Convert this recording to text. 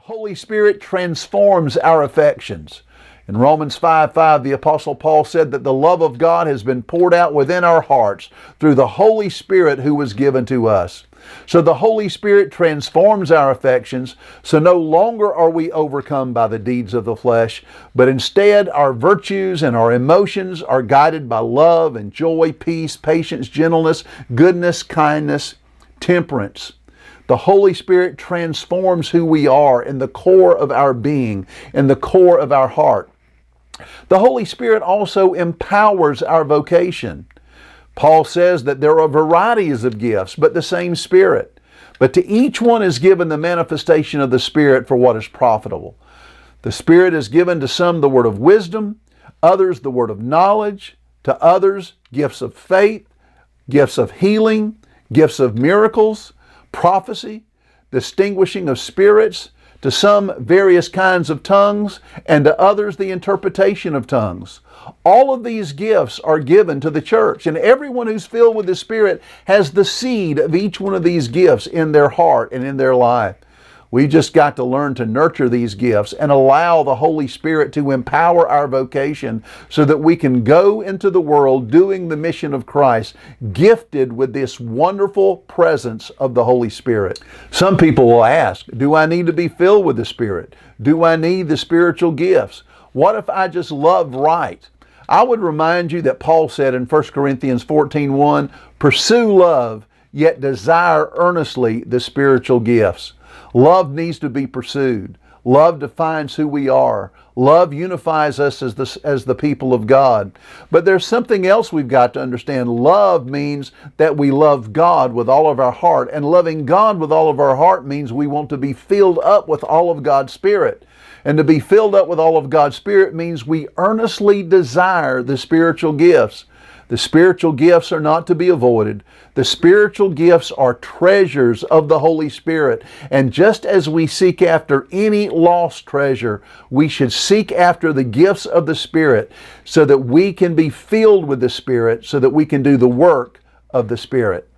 Holy Spirit transforms our affections. In Romans 5:5, the Apostle Paul said that the love of God has been poured out within our hearts through the Holy Spirit who was given to us. So the Holy Spirit transforms our affections, so no longer are we overcome by the deeds of the flesh, but instead our virtues and our emotions are guided by love and joy, peace, patience, gentleness, goodness, kindness, temperance. The Holy Spirit transforms who we are in the core of our being, in the core of our heart. The Holy Spirit also empowers our vocation. Paul says that there are varieties of gifts, but the same Spirit. But to each one is given the manifestation of the Spirit for what is profitable. The Spirit is given to some the word of wisdom, others the word of knowledge, to others gifts of faith, gifts of healing, gifts of miracles, prophecy, distinguishing of spirits, to some various kinds of tongues, and to others the interpretation of tongues. All of these gifts are given to the church, and everyone who's filled with the Spirit has the seed of each one of these gifts in their heart and in their life. We just got to learn to nurture these gifts and allow the Holy Spirit to empower our vocation so that we can go into the world doing the mission of Christ, gifted with this wonderful presence of the Holy Spirit. Some people will ask, do I need to be filled with the Spirit? Do I need the spiritual gifts? What if I just love right? I would remind you that Paul said in 1 Corinthians 14:1, pursue love, yet desire earnestly the spiritual gifts. Love needs to be pursued. Love defines who we are. Love unifies us as the people of God. But there's something else we've got to understand. Love means that we love God with all of our heart. And loving God with all of our heart means we want to be filled up with all of God's Spirit. And to be filled up with all of God's Spirit means we earnestly desire the spiritual gifts. The spiritual gifts are not to be avoided. The spiritual gifts are treasures of the Holy Spirit. And just as we seek after any lost treasure, we should seek after the gifts of the Spirit so that we can be filled with the Spirit, so that we can do the work of the Spirit.